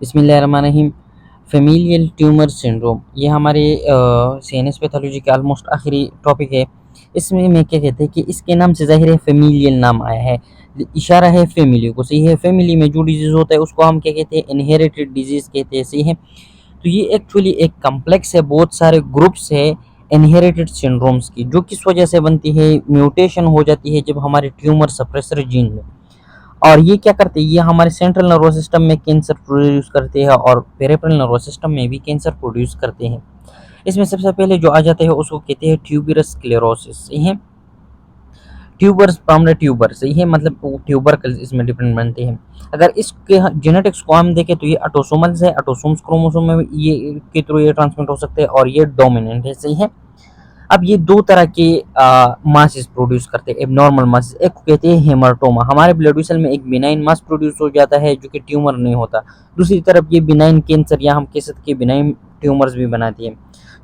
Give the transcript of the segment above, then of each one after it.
बिस्मिल्लाहिर्रहमानिर्रहीम। Familial tumour syndrome ये हमारे सीएनएस पैथोलॉजी के ऑलमोस्ट आखिरी टॉपिक है। इसमें मैं क्या कहते हैं कि इसके नाम से ज़ाहिर है फेमिलियल नाम आया है, इशारा है फैमिली को, सही है। फैमिली में जो डिजीज़ होता है उसको हम क्या कहते हैं, इनहेरिटेड डिजीज़ कहते हैं, सही है। तो ये एक्चुअली एक कम्प्लेक्स है, बहुत सारे ग्रुप्स है इनहेरिटेड सिंड्रोम्स की, जो किस वजह से बनती है, म्यूटेशन हो जाती है जब हमारे ट्यूमर सप्रेसर जीन में। और ये क्या करते हैं, ये हमारे सेंट्रल नर्वस सिस्टम में कैंसर प्रोड्यूस करते हैं और पेरिफेरल नर्वस सिस्टम में भी कैंसर प्रोड्यूस करते हैं। इसमें सबसे पहले जो आ जाते हैं उसको कहते हैं ट्यूबरस स्क्लेरोसिस, सही है। ट्यूबर्स फ्रॉम द ट्यूबर, सही है, मतलब ट्यूबर इसमें डिफरेंट बनते हैं। अगर इसके जेनेटिक्स को हम देखें तो ये ऑटोसोमल्स है, ऑटोसोम्स क्रोमोसोम में ये के थ्रू ये ट्रांसमिट हो सकते हैं और ये डोमिनेंट है, सही है। अब ये दो तरह के मासेस प्रोड्यूस करते हैं, एबनॉर्मल मासेस। एक को कहते हैं हेमाटोमा, हमारे ब्लड वेसल में एक बिनाइन मास प्रोड्यूस हो जाता है जो कि ट्यूमर नहीं होता। दूसरी तरफ ये बिनाइन कैंसर या हम कह सकते हैं बिनाइन ट्यूमर्स भी बनाती है।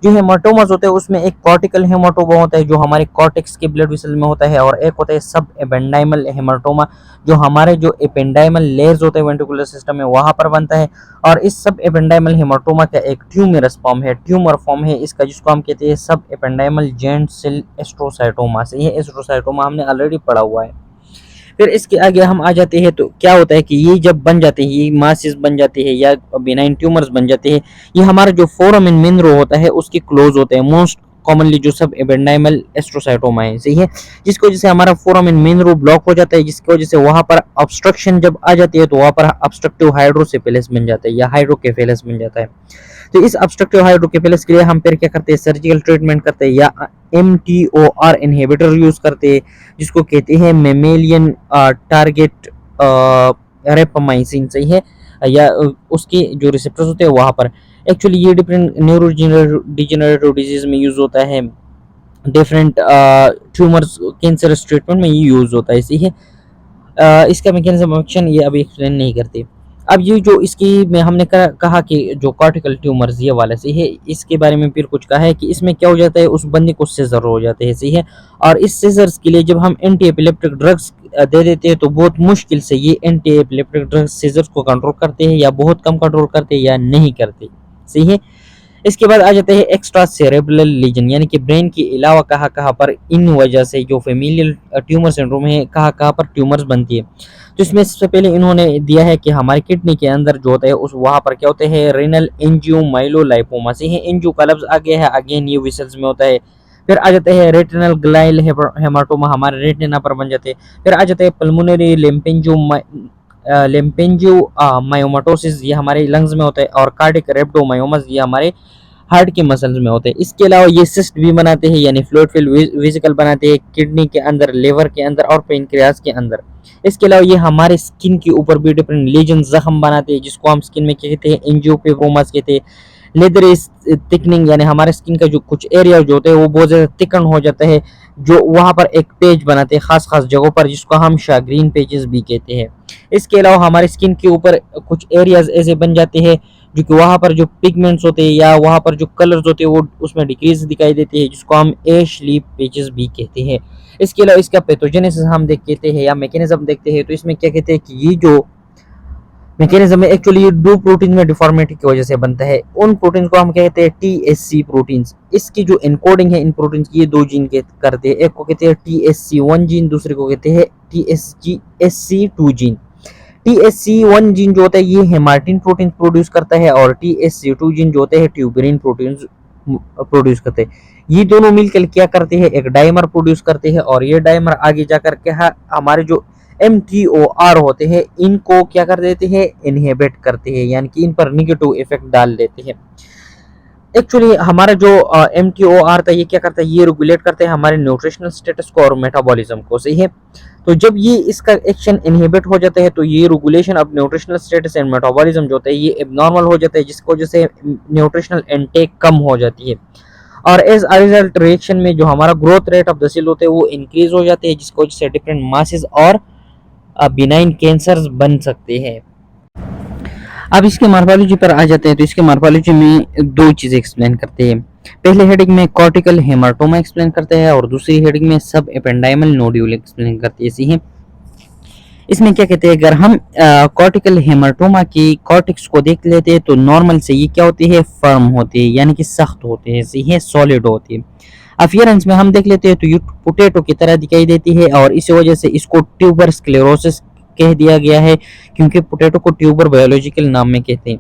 जो हेमाटोमास होते हैं उसमें एक कॉर्टिकल हेमाटोमा होता है जो हमारे कॉर्टेक्स के ब्लड वेसल में होता है, और एक होता है सब एपेंडाइमल हेमाटोमा जो हमारे जो एपेंडाइमल लेयर्स होते हैं वेंट्रिकुलर सिस्टम में वहां पर बनता है। और इस सब एपेंडाइमल हेमाटोमा का एक ट्यूमरस फॉर्म है, ट्यूमर फॉर्म है इसका, जिसको हम कहते हैं सब एपेंडाइमल जेंट सेल एस्ट्रोसाइटोमा से। ये एस्ट्रोसाइटोमा हमने ऑलरेडी पढ़ा हुआ है। फिर इसके आगे हम आ जाते हैं तो क्या होता है कि ये जब बन जाते हैं, ये मासेस बन जाते हैं या बिनाइन ट्यूमर्स बन जाते हैं, ये हमारा जो फोरामेन मेन रो होता है उसके क्लोज होते हैं। मोस्ट कॉमनली जो सब एपेंडाइमल एस्ट्रोसाइटोमा है, सही है, जिसकी वजह से हमारा फोरामेन मेन रो ब्लॉक हो जाता है, जिसकी वजह से वहां पर ऑब्स्ट्रक्शन जब आ जाती है तो वहां पर ऑब्स्ट्रक्टिव हाइड्रोसेफेलस बन जाता है या हाइड्रोकेफेलस बन जाता है। तो इस ऑब्स्ट्रक्टिव हाइड्रोकेफेलस के लिए हम फिर क्या करते हैं, सर्जिकल ट्रीटमेंट करते हैं या MTOR इनहिबिटर यूज करते हैं, जिसको कहते हैं मेमेलियन टारगेट रेपमाइसिन, सही है, या उसके जो रिसेप्टर्स होते हैं वहां पर। एक्चुअली ये डिफरेंट न्यूरो डिजेनरेटिव डिजीज में यूज होता है, डिफरेंट ट्यूमर्स कैंसर ट्रीटमेंट में ये यूज होता है, सही है। इसका मैकेनिज्म ऑफ एक्शन ये अभी एक्सप्लेन नहीं करते। अब ये जो इसकी में हमने कहा कि जो कॉर्टिकल ट्यूमर्स ये वाला, सही है, इसके बारे में फिर कुछ कहा है कि इसमें क्या हो जाता है, उस बंदे को सीजर हो जाते हैं, सही है। और इस सीजर्स के लिए जब हम एंटी एपिलेप्टिक ड्रग्स दे देते हैं तो बहुत मुश्किल से ये एंटी एपिलेप्टिक ड्रग्स सीजर्स को कंट्रोल करते हैं, या बहुत कम कंट्रोल करते हैं या नहीं करते, सही है। इसके बाद आ जाते हैं एक्स्ट्रा सेरेब्रल लीजन, यानी कि ब्रेन के अलावा कहाँ कहाँ पर इन वजह से जो फेमिलियल ट्यूमर सिंड्रोम है कहाँ कहाँ पर ट्यूमर्स बनती है। तो इसमें सबसे पहले इन्होंने दिया है कि हमारी किडनी के अंदर जो होता है उस वहाँ पर क्या होते हैं, रेनल एंजियोमाइलोलाइपोमा, से है, एंजियो का लफ्ज आ गया है, अगेन ये वेसल्स में होता है। फिर आ जाते हैं रेटिनल ग्लाइल हेमाटोमा, हमारे रेटिना पर बन जाते हैं। फिर आ जाते हैं पल्मोनरी लेम्पेंजियो मायोमाटोसिस, ये हमारे लंग्स में होता है। और कार्डिक रेप्टोमायोमस, ये हमारे हार्ट के मसल्स में होते हैं। इसके अलावा ये सिस्ट भी बनाते हैं, यानी फ्लूइड फिल्ड वेसिकल बनाते हैं किडनी के अंदर, लिवर के अंदर और पेनक्रियास के अंदर। इसके अलावा ये हमारे स्किन के ऊपर भी डिफरेंट लीजन जख्म बनाते हैं, जिसको हम स्किन में कहते हैं एंजियोफिब्रोमास कहते हैं। लेदर थिकनिंग, यानी हमारे स्किन का जो कुछ एरिया जो होते हैं वो बहुत ज्यादा थिकन हो जाता है, जो वहां पर एक पेज बनाते हैं खास खास जगहों पर, जिसको हम शाग्रीन पेजेस भी कहते हैं। इसके अलावा हमारे स्किन के ऊपर कुछ एरियाज ऐसे बन जाते हैं जो कि वहां पर जो पिगमेंट्स होते हैं या वहां पर जो कलर्स होते हैं वो उसमें डिक्रीज दिखाई देते हैं, जिसको हम एश लीप पेजेस भी कहते हैं। इसके अलावा इसका पैथोजेनेसिस हम देख कहते हैं या मैकेनिज्म देखते हैं, तो इसमें क्या कहते हैं कि ये जो मैकेनिज्म है एक्चुअली ये दो प्रोटीन में डिफॉर्मिटी की वजह से बनता है। उन प्रोटीन को हम कहते हैं TSC प्रोटीन्स। इसकी जो एनकोडिंग है इन प्रोटीन्स की, ये दो जीन के करते हैं, एक को कहते हैं TSC1 जीन, दूसरे को कहते हैं TSC2 जीन। TSC1 जीन जो होता है ये हेमार्टिन प्रोटीन प्रोड्यूस करता है, और TSC2 जीन जो होते हैं ट्यूबरिन प्रोटीन प्रोड्यूस करते हैं। ये दोनों मिलकर क्या करते हैं, एक डाइमर प्रोड्यूस करते हैं, और ये डाइमर आगे जाकर के हमारे जो MTOR होते हैं इनको क्या कर देते हैं, इनहिबिट करते हैं, यानी कि इन पर निगेटिव इफेक्ट डाल देते हैं। एक्चुअली हमारा जो MTOR था ये क्या करता है, ये रेगुलेट करते हैं हमारे न्यूट्रिशनल स्टेटस को और मेटाबॉलिज्म को, सही है। तो जब ये इसका एक्शन इनहिबिट हो जाता है तो ये regulation of nutritional status and metabolism जो होता है ये एबनॉर्मल हो जाता है, जिसकी वजह से न्यूट्रिशनल इनटेक कम हो जाती है। और एज अ रिजल्ट रिएक्शन में जो हमारा growth rate of the cell होते हैं वो इंक्रीज हो जाते हैं, जिसकी वजह से डिफरेंट मासेस और बिनाइन कैंसर बन सकते हैं। अब इसके मॉर्फोलॉजी पर आ जाते हैं, तो इसके मॉर्फोलॉजी में दो चीजें एक्सप्लेन करते हैं। पहले हेडिंग में कॉर्टिकल हेमाटोमा एक्सप्लेन करते हैं और दूसरी हेडिंग में सब एपेंडाइमल नोड्यूल एक्सप्लेन करते हैं, सही है। इसमें क्या कहते हैं, अगर हम कॉर्टिकल हेमाटोमा की कॉर्टेक्स को देख लेते हैं तो नॉर्मल से ये क्या होती है, फर्म होती है, यानी कि सख्त होते हैं, ये सॉलिड होती है। अफियरेंस में हम देख लेते हैं तो ये पोटैटो की तरह दिखाई देती है और इसी वजह से इसको ट्यूबर स्क्लेरोसिस कह दिया गया है, क्योंकि पोटैटो को ट्यूबर बायोलॉजिकल नाम में कहते हैं।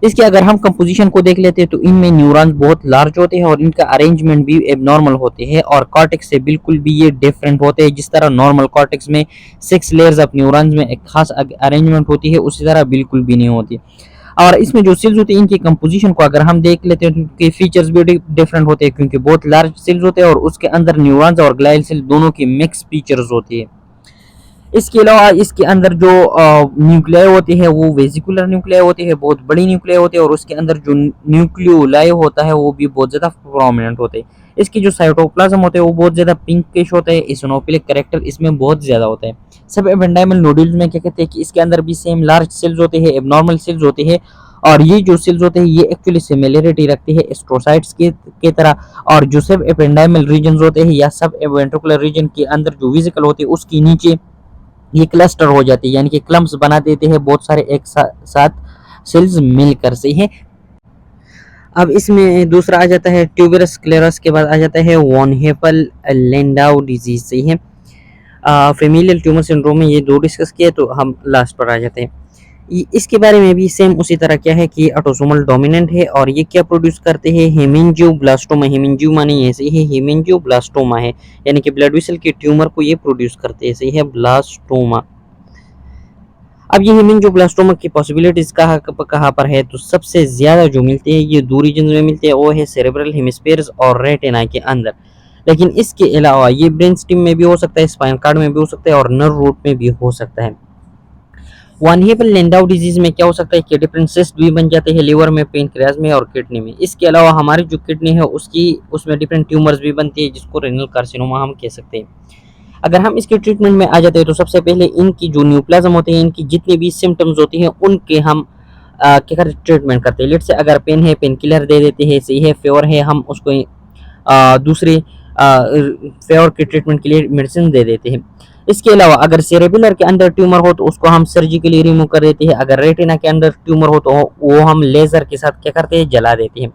इसके अगर हम कंपोजिशन को देख लेते हैं तो इनमें न्यूरॉन्स बहुत लार्ज होते हैं और इनका अरेंजमेंट भी एबनॉर्मल होते हैं और कॉर्टेक्स से बिल्कुल भी ये डिफरेंट होते हैं। जिस तरह नॉर्मल कॉर्टेक्स में 6 लेयर्स ऑफ न्यूरॉन्स में एक खास अरेंजमेंट होती है, उसी तरह बिल्कुल भी नहीं होती। और इसमें जो सेल्स होती है इनकी कंपोजिशन को अगर हम देख लेते हैं तो इनके फीचर्स भी डिफरेंट होते हैं, क्योंकि बहुत लार्ज सेल्स होते हैं और उसके अंदर न्यूरॉन्स और ग्लाइल सेल दोनों की मिक्स फीचर्स होती है। इसके अलावा इसके अंदर जो न्यूक्लियाई होती है वो वेसिकुलर न्यूक्लियाई होती है, बहुत बड़ी न्यूक्लियाई होती है और उसके अंदर जो न्यूक्लियोलाई होता है वो भी बहुत ज़्यादा प्रोमिनेंट होते हैं। इसकी जो साइटोप्लाज्म होते हैं वो बहुत ज़्यादा पिंकिश होता है, इसिनोफिलिक कैरेक्टर इसमें बहुत ज़्यादा होता है। सब एपेंडाइमल नोड्यूल्स में क्या कहते हैं कि इसके अंदर भी सेम लार्ज सेल्स होते हैं, एबनॉर्मल सेल्स होते हैं और ये जो सेल्स होते हैं ये एक्चुअली सिमिलरिटी रखती है एस्ट्रोसाइट्स के तरह। और जो सब एपेंडाइमल रीजन होते हैं या सब वेंट्रिकुलर रीजन के अंदर जो वेसिकल होती है उसकी नीचे ये क्लस्टर हो जाती है, यानी कि क्लम्प्स बना देते हैं बहुत सारे एक साथ सेल्स मिलकर से है। अब इसमें दूसरा आ जाता है ट्यूबरस स्क्लेरोसिस के बाद आ जाता है वॉन हेपल लैंडाउ डिजीज से है। फेमिलियल ट्यूमर सिंड्रोम में ये दो डिस्कस किए तो हम लास्ट पर आ जाते हैं। इसके बारे में भी सेम उसी तरह क्या है कि ऑटोसोमल डोमिनेंट है और ये क्या प्रोड्यूस करते हैं, हेमेंजियोब्लास्टोमा, हेमेंजियो माने ऐसे ही हेमेंजियोब्लास्टोमा है, यानी कि ब्लड वेसल के ट्यूमर को ये प्रोड्यूस करते हैं, सही है ब्लास्टोमा। अब ये हेमेंजियोब्लास्टोमा की पॉसिबिलिटीज कहाँ पर है, तो सबसे ज्यादा जो मिलते हैं ये दो रीजन में मिलते हैं, वो है सेरेब्रल हेमिस्फीयर्स और रेटिना के अंदर। लेकिन इसके अलावा ये ब्रेन स्टेम में भी हो सकता है, स्पाइनल कार्ड में भी हो सकता है और नर्व रूट में भी हो सकता है। वन हेपल लैंडाउ डिजीज में क्या हो सकता है कि डिफरेंट सिस्ट भी बन जाते हैं लिवर में, पेनक्रियाज में और किडनी में। इसके अलावा हमारी जो किडनी है उसमें डिफरेंट ट्यूमर्स भी बनती है जिसको रेनल कार्सिनोमा हम कह सकते हैं। अगर हम इसके ट्रीटमेंट में आ जाते हैं तो सबसे पहले इनकी जो न्यूप्लाज्म होते हैं, इनकी जितनी भी सिम्टम्स होती हैं उनके हम क्या करते ट्रीटमेंट करते हैं। लेट से अगर पेन है पेन किलर दे देते हैं, सही है फेवर है हम उसको दूसरे फेवर के ट्रीटमेंट के लिए मेडिसिन दे देते हैं। इसके अलावा अगर सेरेबुलर के अंदर ट्यूमर हो तो उसको हम सर्जिकली रिमूव कर देते हैं। अगर रेटिना के अंदर ट्यूमर हो तो वो हम लेजर के साथ क्या करते हैं, जला देते हैं।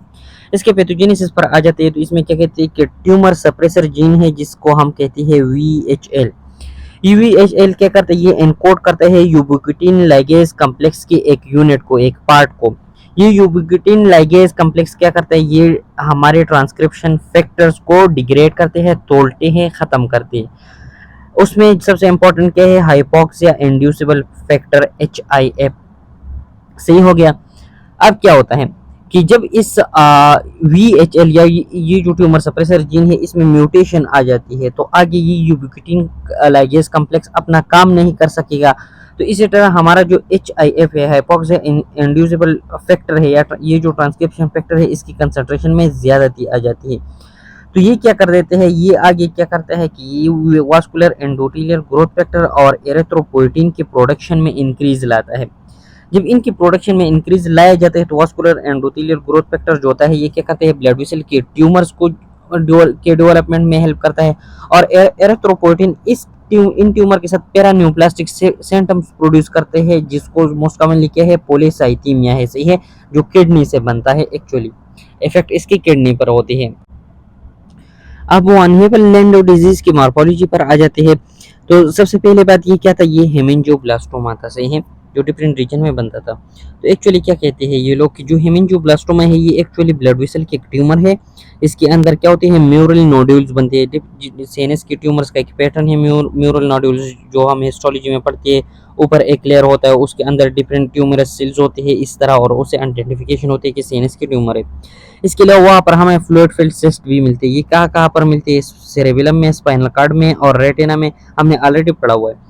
इसके पैथोजेनेसिस पर आ जाते हैं तो इसमें क्या कहते हैं कि ट्यूमर सप्रेसर जीन है जिसको हम कहते हैं VHL। यूवीएचएल क्या करता है, ये एनकोड करता है यूबिक्विटिन लाइगेज कम्प्लेक्स की एक यूनिट को, एक पार्ट को। ये यूबिक्विटिन लाइगेज कम्प्लेक्स क्या करता है, ये हमारे ट्रांसक्रिप्शन फैक्टर्स को डिग्रेड करते हैं, तोड़ते हैं, खत्म करते हैं। उसमें सबसे इंपॉर्टेंट क्या है, हाइपोक्सिया इंड्यूसिबल फैक्टर HIF। सही हो गया। अब क्या होता है कि जब इस VHL या ये जो ट्यूमर सप्रेसर जीन है इसमें म्यूटेशन आ जाती है तो आगे ये यूबिक्विटिन लाइगेज कम्प्लेक्स अपना काम नहीं कर सकेगा। तो इसी तरह हमारा जो HIF है, हाइपोक्सिया इंड्यूसिबल फैक्टर है या ये जो ट्रांसक्रिप्शन फैक्टर है, इसकी कंसंट्रेशन में ज्यादती आ जाती है। तो ये क्या कर देते हैं, ये आगे क्या करता है कि ये वास्कुलर एंडोथेलियल ग्रोथ फैक्टर और एरिथ्रोपोइटिन के प्रोडक्शन में इंक्रीज लाता है। जब इनकी प्रोडक्शन में इंक्रीज लाया जाता है तो वास्कुलर एंडोथेलियल ग्रोथ फैक्टर जो होता है ये क्या करते हैं, ब्लड वेसल के ट्यूमर्स को के डेवलपमेंट में हेल्प करता है। और एरिथ्रोपोइटिन इन ट्यूमर के साथ पैरान्यूप्लास्टिक सिम्टम्स प्रोड्यूस करते हैं जिसको मोस्ट कॉमनली क्या है, पॉलीसाइथीमिया है, सही है, जो किडनी से बनता है। एक्चुअली इफेक्ट इसकी किडनी पर होती है। अब वो अनहेबल लैंडो डिजीज की मॉर्फोलॉजी पर आ जाते हैं तो सबसे पहले बात ये क्या था, ये हेमेंजियोब्लास्टोमा था, सही है, जो डिफरेंट रीजन में बनता था। तो एक्चुअली क्या कहते हैं ये लोग कि जो हेमेंजियोब्लास्टोमा है ये एक्चुअली ब्लड वेसल की एक ट्यूमर है। इसके अंदर क्या होते हैं, म्यूरल नोड्यूल्स बनते हैं। सीएनएस के ट्यूमर्स का एक पैटर्न है म्यूरल नोड्यूल्स, जो हम हिस्टोलॉजी में पढ़ते हैं। ऊपर एक लेयर होता है, उसके अंदर डिफरेंट ट्यूमरस सेल्स होते हैं इस तरह, और उससे आइडेंटिफिकेशन होती है कि सीएनएस की ट्यूमर है। इसके अलावा वहाँ पर हमें फ्लूइड फिल्ड सिस्ट भी मिलते हैं। ये कहाँ कहाँ पर मिलते हैं, सेरेबेलम में, स्पाइनल कार्ड में और रेटिना में, हमने ऑलरेडी पढ़ा हुआ है।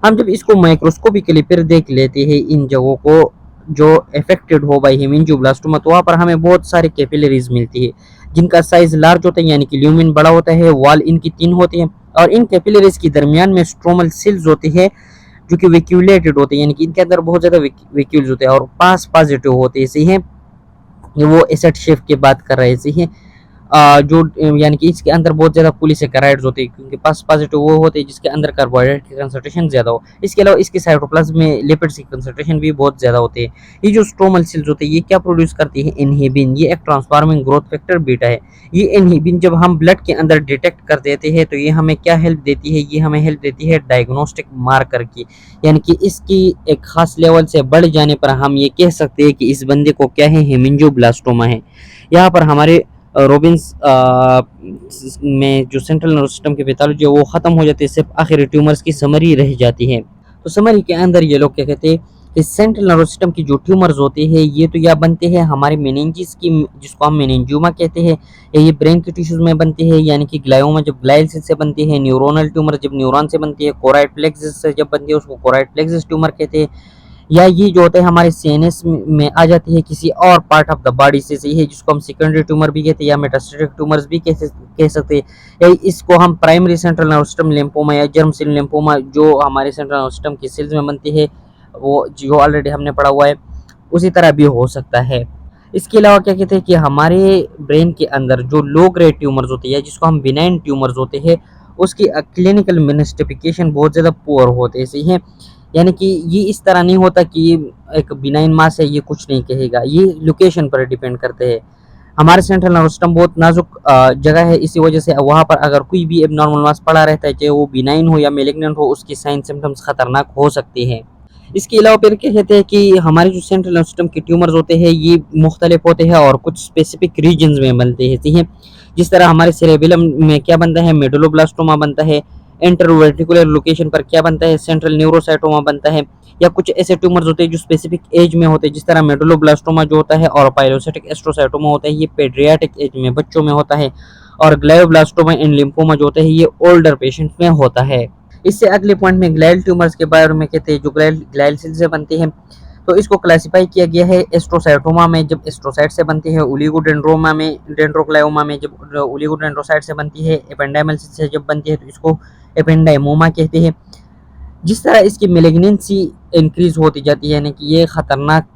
हम जब इसको माइक्रोस्कोपिकली फिर देख लेते हैं इन जगहों को जो अफेक्टेड हो बाई हेमेंजियोब्लास्टोमा, तो वहाँ पर हमें बहुत सारे कैपिलरीज मिलती है जिनका साइज लार्ज होता है, यानी कि ल्यूमिन बड़ा होता है, वॉल इनकी 3 होती है और इन कैपिलरीज के दरमियान में स्ट्रोमल सेल्स होती है जो कि वैक्यूलेटेड होते हैं, यानी कि इनके अंदर बहुत ज्यादा वैक्यूल्स होते हैं और पास पॉजिटिव होते हैं, सही है। ये वो एसेट शेफ की बात कर रहे हैं, सही है। जो यानी कि इसके अंदर बहुत ज़्यादा पॉलीसेकेराइड्स होते हैं, क्योंकि पास पॉजिटिव वो होते हैं जिसके अंदर कार्बोहाइड्रेट की कंसंट्रेशन ज़्यादा हो। इसके अलावा इसके साइटोप्लाज्म में लिपिड्स की कंसंट्रेशन भी बहुत ज़्यादा होते हैं। ये जो स्ट्रोमल सेल्स होते हैं ये क्या प्रोड्यूस करती है? इनहिबिन। ये एक ट्रांसफार्मिंग ग्रोथ फैक्टर बीटा है। ये इनहिबिन जब हम ब्लड के अंदर डिटेक्ट कर देते हैं तो ये हमें क्या हेल्प देती है? ये हमें हेल्प देती है डायग्नोस्टिक मार्कर की, यानी कि इसकी एक खास लेवल से बढ़ जाने पर हम ये कह सकते हैं कि इस बंदे को क्या है? हेमिंजोब्लास्टोमा है। यहाँ पर हमारे रोबिन्स में जो सेंट्रल नर्वस सिस्टम की पैथोलॉजी है वो ख़त्म हो जाती है, सिर्फ आखिरी ट्यूमर्स की समरी रह जाती है। तो समरी के अंदर ये लोग क्या कहते हैं कि सेंट्रल नर्वस सिस्टम की जो ट्यूमर्स होते हैं ये तो या बनते हैं हमारे मेनिंजिस की, जिसको हम मेनिंजियोमा कहते हैं, या ये ब्रेन के टिश्यूज में बनते हैं, यानी कि ग्लायोमा जब ग्लायल सेल से बनती है, न्यूरोनल ट्यूमर जब न्यूरॉन से बनती है, कोराइड प्लेक्सिस से जब बनती है उसको कोराइड प्लेक्सिस ट्यूमर कहते हैं, या ये जो होता है हमारे सीएनएस में आ जाती है किसी और पार्ट ऑफ द बॉडी से, सही है, जिसको हम सेकेंडरी ट्यूमर भी कहते हैं या मेटास्टेटिक ट्यूमर्स भी कह सकते हैं, या इसको हम primary central nervous system lymphoma या जर्म सेल लिम्फोमा जो हमारे सेंट्रल नर्वस सिस्टम की सेल्स में बनती है, वो जो ऑलरेडी हमने पढ़ा हुआ है, उसी तरह भी हो सकता है। इसके अलावा क्या कहते हैं कि हमारे ब्रेन के अंदर जो लो ग्रेड ट्यूमर्स होते हैं या जिसको हम बिनाइन ट्यूमर्स होते हैं उसकी क्लिनिकल मैनिफेस्टेशन बहुत ज़्यादा पुअर होते हैं, सही है, यानी कि ये इस तरह नहीं होता कि ये एक बिनाइन मास है ये कुछ नहीं कहेगा, ये लोकेशन पर डिपेंड करते हैं। हमारे सेंट्रल नर्वस सिस्टम बहुत नाजुक जगह है, इसी वजह से वहाँ पर अगर कोई भी एबनॉर्मल मास पड़ा रहता है, चाहे वो बिनाइन हो या मेलिग्नेंट हो, उसकी साइन सिम्टम्स खतरनाक हो सकते हैं। इसके अलावा फिर क्या कहते हैं कि हमारे जो सेंट्रल नर्वस सिस्टम के ट्यूमर्स होते हैं ये मुख्तलिफ होते हैं और कुछ स्पेसिफिक रीजन्स में बनते हैं, ठीक है। जिस तरह हमारे सेरेबेलम में क्या बनता है? मेडुलोब्लास्टोमा बनता है। इंटरवर्टिकुलर लोकेशन पर क्या बनता है? सेंट्रल न्यूरोसाइटोमा बनता है। या कुछ ऐसे ट्यूमर्स होते हैं जो स्पेसिफिक एज में होते हैं, जिस तरह मेडुलोब्लास्टोमा जो होता है और पाइलोसिटिक एस्ट्रोसाइटोमा होता है ये पेडियाट्रिक एज में बच्चों में होता है, और ग्लायोब्लास्टोमा एंड लिम्फोमा जो होता है ये ओल्डर पेशेंट में होता है। इससे अगले पॉइंट में ग्लाइल ट्यूमर्स के बारे में कहते हैं, जो ग्लाइल सेल से बनते हैं, तो इसको क्लासिफाई किया गया है एस्ट्रोसाइटोमा में जब एस्ट्रोसाइट से बनती है, ओलिगोडेंड्रोमा में, डेंड्रोग्लायोमा में जब ओलिगोडेंड्रोसाइट से बनती है, एपेंडाइमल से जब बनती है तो इसको एपेंडाइमोमा कहते हैं। जिस तरह इसकी मेलिग्नेंसी इंक्रीज होती जाती है, यानी कि ये खतरनाक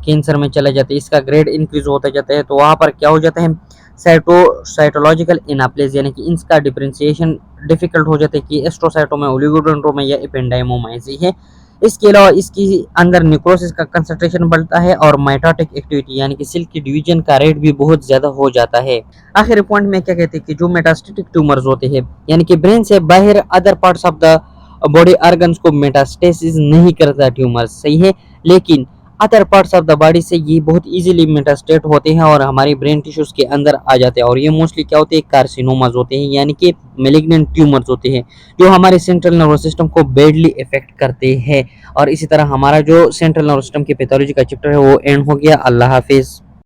कैंसर में चला जाता है, इसका ग्रेड इंक्रीज होता जाता है, तो वहाँ पर क्या हो जाता है? साइटोलॉजिकल इनाप्लेज, यानी कि इसका डिफरेंशिएशन डिफिकल्ट हो जाता है कि एस्ट्रोसाइटोमा, ओलिगोडेंड्रोमा या एपेंडाइमोमा ऐसी है। इसके अलावा इसकी अंदर निक्रोसिस का कंसंट्रेशन बढ़ता है और माइटोटिक एक्टिविटी यानी कि सेल की डिवीजन का रेट भी बहुत ज्यादा हो जाता है। आखिरी पॉइंट में क्या कहते हैं कि जो मेटास्टेटिक ट्यूमर्स होते हैं, यानी कि ब्रेन से बाहर other parts of the body organs को मेटास्टेसिस नहीं करता ट्यूमर्स, सही है, लेकिन other parts of the body से ये बहुत इजीली मेटास्टेट होते हैं और हमारे ब्रेन टिश्यूज के अंदर आ जाते हैं, और ये मोस्टली क्या होते हैं? कार्सिनोमास होते हैं, यानी कि मेलिग्नेंट ट्यूमर्स होते हैं जो हमारे सेंट्रल नर्वस सिस्टम को बैडली इफेक्ट करते हैं। और इसी तरह हमारा जो सेंट्रल नर्वस सिस्टम की पैथोलॉजी का चैप्टर है वो एंड हो गया। अल्लाह हाफिज।